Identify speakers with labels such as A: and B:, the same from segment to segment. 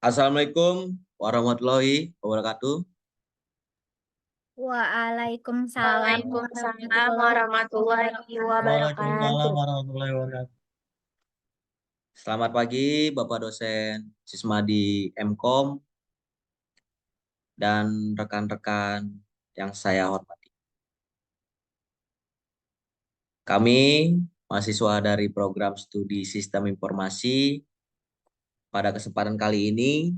A: Assalamualaikum warahmatullahi wabarakatuh.
B: Waalaikumsalam
C: Waalaikumsalam
B: warahmatullahi
C: warahmatullahi
A: Waalaikumsalam
C: wabarakatuh.
A: warahmatullahi wabarakatuh. Selamat pagi Bapak dosen Sismadi Mkom dan rekan-rekan yang saya hormati. Kami mahasiswa dari program studi Sistem Informasi. Pada kesempatan kali ini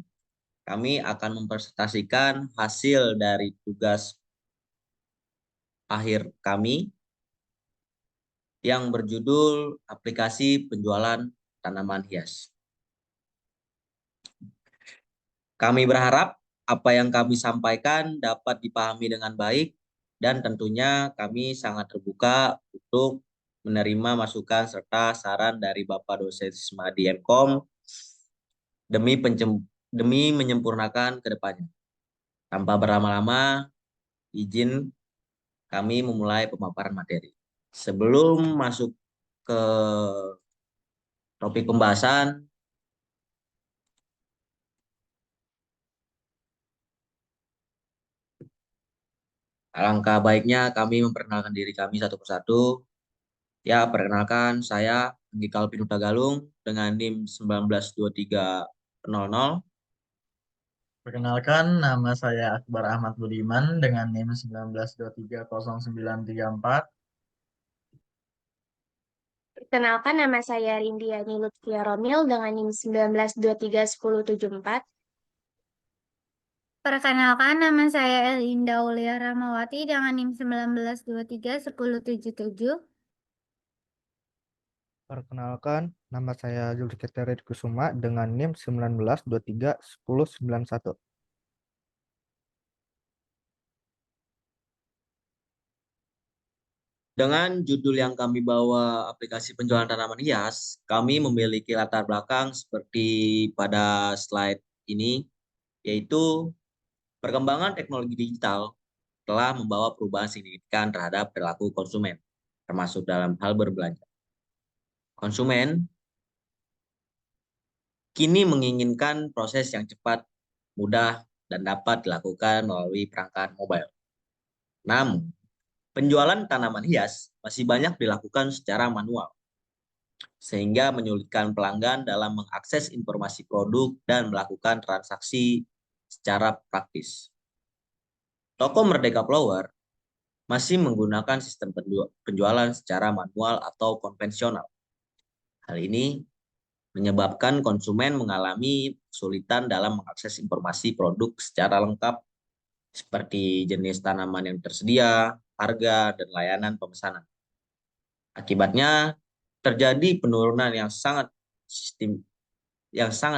A: kami akan mempresentasikan hasil dari tugas akhir kami yang berjudul aplikasi penjualan tanaman hias. Kami berharap apa yang kami sampaikan dapat dipahami dengan baik dan tentunya kami sangat terbuka untuk menerima masukan serta saran dari Bapak dosen Sismadi Mkom demi menyempurnakan ke depannya. Tanpa berlama-lama, izin kami memulai pemaparan materi. Sebelum masuk ke topik pembahasan, alangkah baiknya kami memperkenalkan diri kami satu persatu. Ya, perkenalkan saya Anggi Kalvin Utagalung dengan NIM 192300.
D: Perkenalkan, nama saya Akbar Ahmad Budiman dengan NIM 19230934.
C: Perkenalkan nama saya Rindiani Lutfia Romil dengan NIM 19231074.
B: Perkenalkan, nama saya Elinda Aulia Ramawati dengan NIM 19231077.
E: Perkenalkan, nama saya Zulkifli Ridho Kusuma dengan NIM 19231091.
A: Dengan judul yang kami bawa aplikasi penjualan tanaman hias, kami memiliki latar belakang seperti pada slide ini, yaitu perkembangan teknologi digital telah membawa perubahan signifikan terhadap perilaku konsumen, termasuk dalam hal berbelanja. Konsumen kini menginginkan proses yang cepat, mudah, dan dapat dilakukan melalui perangkat mobile. Namun, penjualan tanaman hias masih banyak dilakukan secara manual, sehingga menyulitkan pelanggan dalam mengakses informasi produk dan melakukan transaksi secara praktis. Toko Merdeka Flower masih menggunakan sistem penjualan secara manual atau konvensional. Hal ini menyebabkan konsumen mengalami kesulitan dalam mengakses informasi produk secara lengkap, seperti jenis tanaman yang tersedia, harga, dan layanan pemesanan. Akibatnya, terjadi penurunan yang sangat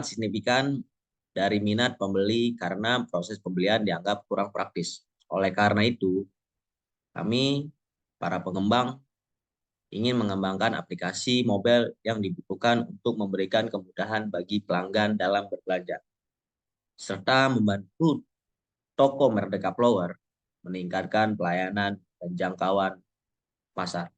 A: signifikan dari minat pembeli karena proses pembelian dianggap kurang praktis. Oleh karena itu, kami, para pengembang, ingin mengembangkan aplikasi mobile yang dibutuhkan untuk memberikan kemudahan bagi pelanggan dalam berbelanja, serta membantu toko Merdeka Flower meningkatkan pelayanan dan jangkauan pasar.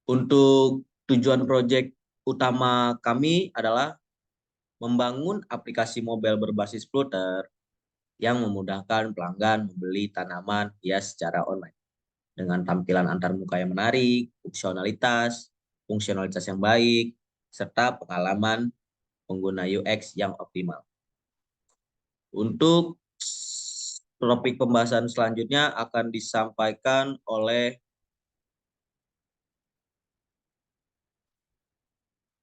A: Untuk tujuan proyek utama kami adalah membangun aplikasi mobile berbasis Flutter yang memudahkan pelanggan membeli tanaman hias secara online dengan tampilan antarmuka yang menarik, fungsionalitas yang baik, serta pengalaman pengguna UX yang optimal. Untuk topik pembahasan selanjutnya akan disampaikan oleh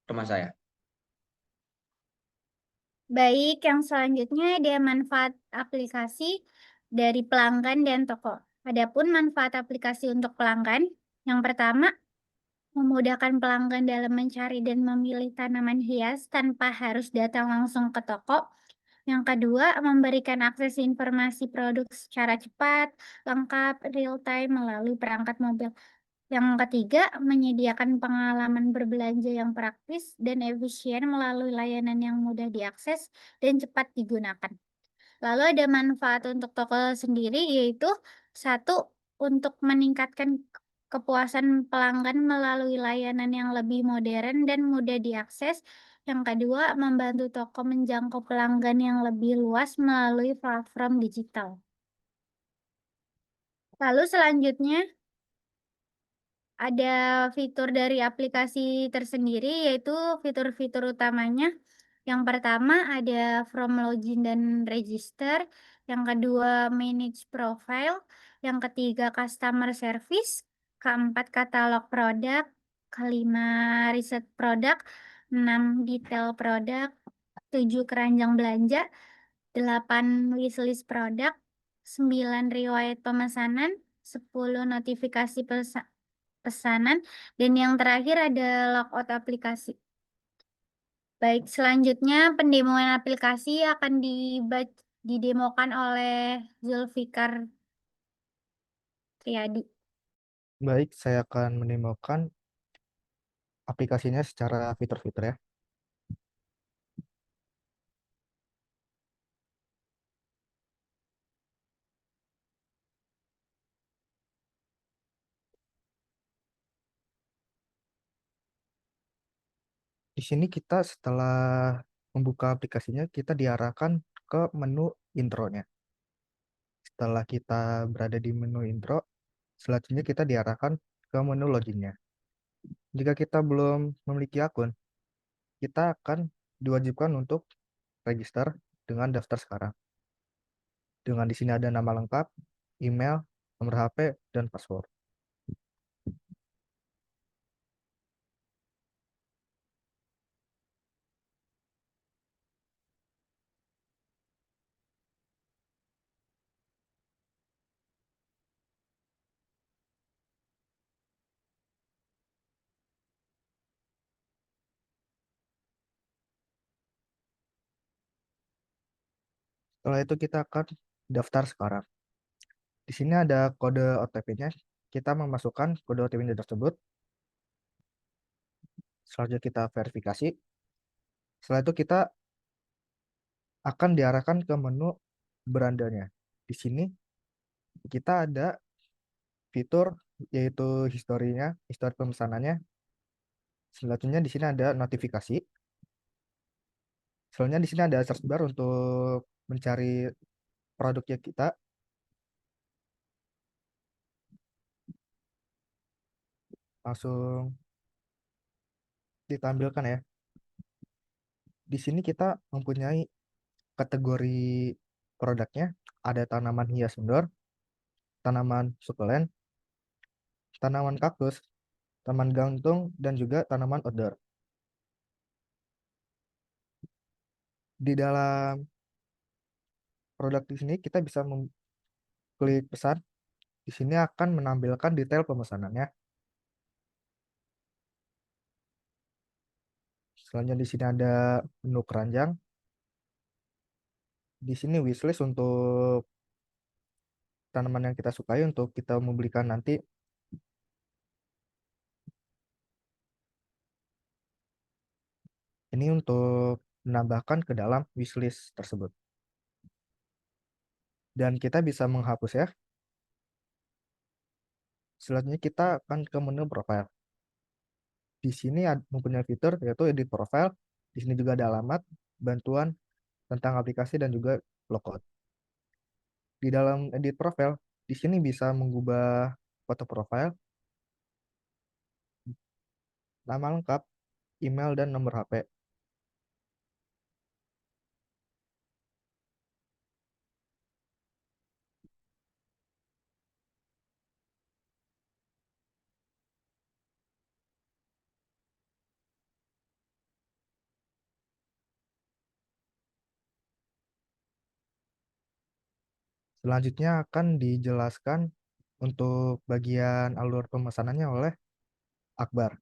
A: teman saya.
B: Baik, yang selanjutnya ada manfaat aplikasi dari pelanggan dan toko. Adapun manfaat aplikasi untuk pelanggan, yang pertama, memudahkan pelanggan dalam mencari dan memilih tanaman hias tanpa harus datang langsung ke toko. Yang kedua, memberikan akses informasi produk secara cepat, lengkap, real time melalui perangkat mobil. Yang ketiga, menyediakan pengalaman berbelanja yang praktis dan efisien melalui layanan yang mudah diakses dan cepat digunakan. Lalu ada manfaat untuk toko sendiri, yaitu satu, untuk meningkatkan kepuasan pelanggan melalui layanan yang lebih modern dan mudah diakses. Yang kedua, membantu toko menjangkau pelanggan yang lebih luas melalui platform digital. Lalu selanjutnya, ada fitur dari aplikasi tersendiri, yaitu fitur-fitur utamanya. Yang pertama ada from login dan register, yang kedua manage profile, yang ketiga customer service, keempat katalog produk, kelima riset produk, 6 detail produk, 7 keranjang belanja, 8 wishlist produk, 9 riwayat pemesanan, 10 notifikasi pesanan, dan yang terakhir ada logout aplikasi. Baik, selanjutnya pendemoan aplikasi akan didemokan oleh Zulfikar Triadi.
E: Baik, saya akan menemukan aplikasinya secara fitur-fitur ya. Di sini kita setelah membuka aplikasinya, kita diarahkan ke menu intronya. Setelah kita berada di menu intro, selanjutnya kita diarahkan ke menu loginnya. Jika kita belum memiliki akun, kita akan diwajibkan untuk register dengan daftar sekarang. Dengan di sini ada nama lengkap, email, nomor HP, dan password. Setelah itu kita akan daftar sekarang. Di sini ada kode OTP-nya. Kita memasukkan kode OTP tersebut. Selanjutnya kita verifikasi. Setelah itu kita akan diarahkan ke menu berandanya. Di sini kita ada fitur yaitu historinya, histori pemesanannya. Selanjutnya di sini ada notifikasi. Selanjutnya di sini ada search bar untuk mencari produknya kita. Langsung ditampilkan ya. Di sini kita mempunyai kategori produknya. Ada tanaman hias indoor, tanaman sukulent, tanaman kaktus, tanaman gantung, dan juga tanaman outdoor. Di dalam produk di sini kita bisa klik pesan. Di sini akan menampilkan detail pemesanannya. Selanjutnya di sini ada menu keranjang. Di sini wishlist untuk tanaman yang kita sukai untuk kita membelikan nanti. Ini untuk menambahkan ke dalam wishlist tersebut. Dan kita bisa menghapus ya. Selanjutnya kita akan ke menu profile. Di sini mempunyai fitur yaitu edit profile. Di sini juga ada alamat, bantuan tentang aplikasi dan juga logout. Di dalam edit profile, di sini bisa mengubah foto profile, nama lengkap, email, dan nomor HP. Selanjutnya akan dijelaskan untuk bagian alur pemesanannya oleh Akbar.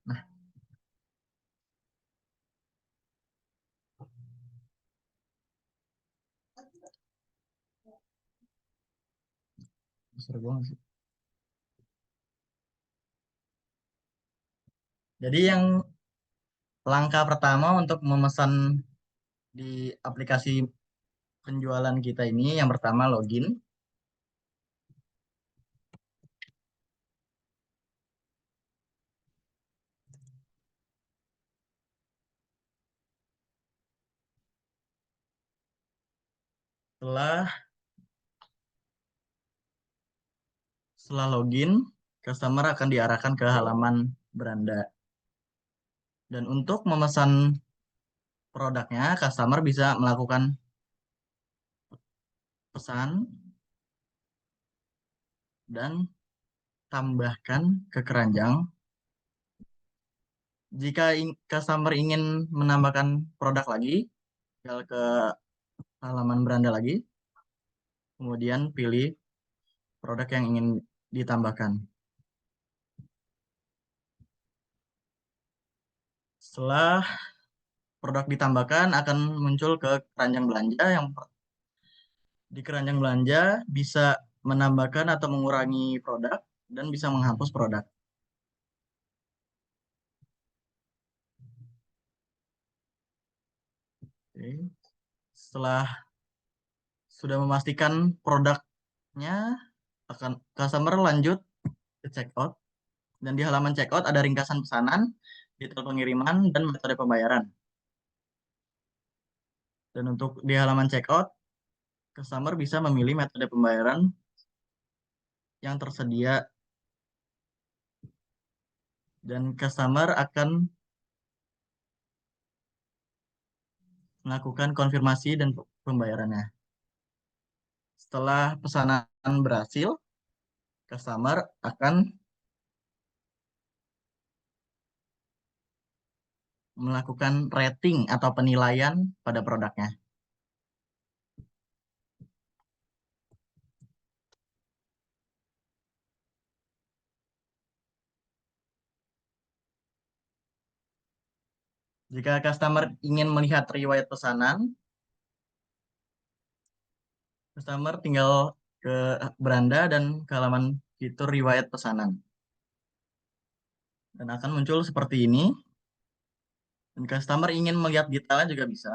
D: Nah, Seru banget sih. Jadi yang langkah pertama untuk memesan di aplikasi penjualan kita ini, yang pertama login. Setelah login, customer akan diarahkan ke halaman beranda. Dan untuk memesan produknya, customer bisa melakukan pesan dan tambahkan ke keranjang. Jika customer ingin menambahkan produk lagi, tinggal ke halaman beranda lagi, kemudian pilih produk yang ingin ditambahkan. Setelah produk ditambahkan akan muncul ke keranjang belanja. Yang di keranjang belanja bisa menambahkan atau mengurangi produk dan bisa menghapus produk. Oke. Setelah sudah memastikan produknya, akan customer lanjut ke checkout. Dan di halaman checkout ada ringkasan pesanan, detail pengiriman, dan metode pembayaran. Dan untuk di halaman checkout, customer bisa memilih metode pembayaran yang tersedia. Dan customer akan melakukan konfirmasi dan pembayarannya. Setelah pesanan berhasil, customer akan melakukan rating atau penilaian pada produknya. Jika customer ingin melihat riwayat pesanan, customer tinggal ke beranda dan ke halaman fitur riwayat pesanan. Dan akan muncul seperti ini. Dan customer ingin melihat detailnya juga bisa.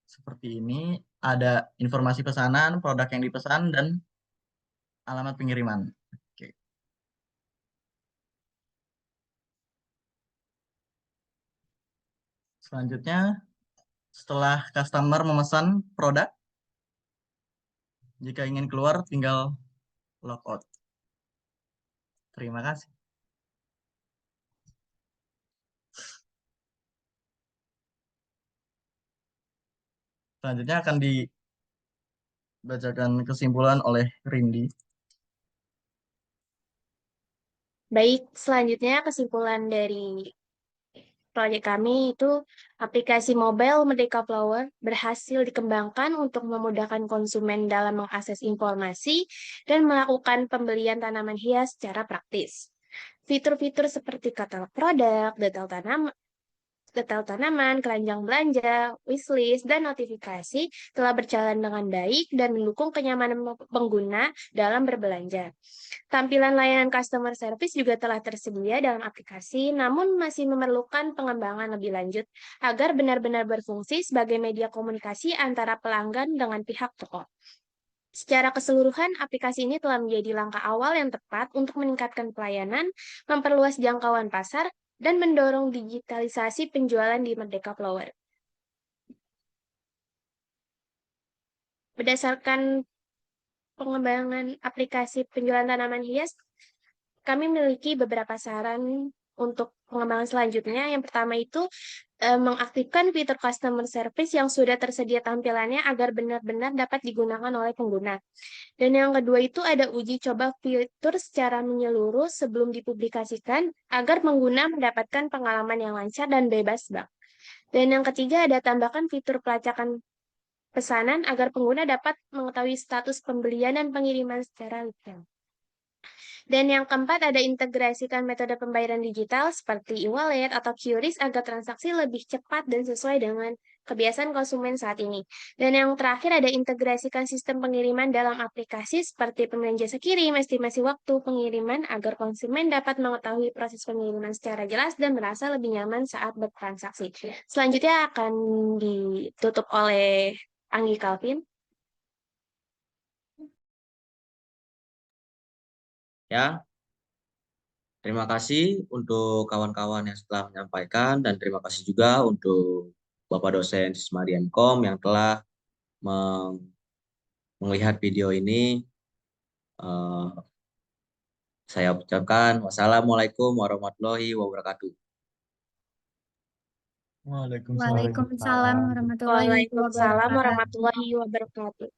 D: Seperti ini, ada informasi pesanan, produk yang dipesan, dan alamat pengiriman. Oke. Selanjutnya, setelah customer memesan produk, jika ingin keluar tinggal logout. Terima kasih. Selanjutnya akan dibacakan kesimpulan oleh Rindi.
C: Baik, selanjutnya kesimpulan dari proyek kami itu aplikasi mobile Merdeka Flower berhasil dikembangkan untuk memudahkan konsumen dalam mengakses informasi dan melakukan pembelian tanaman hias secara praktis. Fitur-fitur seperti katalog produk, detail tanaman, keranjang belanja, wishlist, dan notifikasi telah berjalan dengan baik dan mendukung kenyamanan pengguna dalam berbelanja. Tampilan layanan customer service juga telah tersedia dalam aplikasi, namun masih memerlukan pengembangan lebih lanjut agar benar-benar berfungsi sebagai media komunikasi antara pelanggan dengan pihak toko. Secara keseluruhan, aplikasi ini telah menjadi langkah awal yang tepat untuk meningkatkan pelayanan, memperluas jangkauan pasar, dan mendorong digitalisasi penjualan di Merdeka Flower. Berdasarkan pengembangan aplikasi penjualan tanaman hias, kami memiliki beberapa saran untuk pengembangan selanjutnya. Yang pertama itu mengaktifkan fitur customer service yang sudah tersedia tampilannya agar benar-benar dapat digunakan oleh pengguna. Dan yang kedua itu ada uji coba fitur secara menyeluruh sebelum dipublikasikan agar pengguna mendapatkan pengalaman yang lancar dan bebas bug. Dan yang ketiga ada tambahkan fitur pelacakan pesanan agar pengguna dapat mengetahui status pembelian dan pengiriman secara detail. Dan yang keempat ada integrasikan metode pembayaran digital seperti e-wallet atau QRIS agar transaksi lebih cepat dan sesuai dengan kebiasaan konsumen saat ini. Dan yang terakhir ada integrasikan sistem pengiriman dalam aplikasi seperti pembelian jasa kirim, estimasi waktu pengiriman agar konsumen dapat mengetahui proses pengiriman secara jelas dan merasa lebih nyaman saat bertransaksi. Selanjutnya akan ditutup oleh Anggi Calvin.
A: Ya, terima kasih untuk kawan-kawan yang telah menyampaikan dan terima kasih juga untuk Bapak dosen Sismadian.com yang telah melihat video ini. Saya ucapkan wassalamualaikum warahmatullahi wabarakatuh.
D: Waalaikumsalam.
B: Waalaikumsalam warahmatullahi
C: Waalaikumsalam
B: wabarakatuh.
C: warahmatullahi wabarakatuh.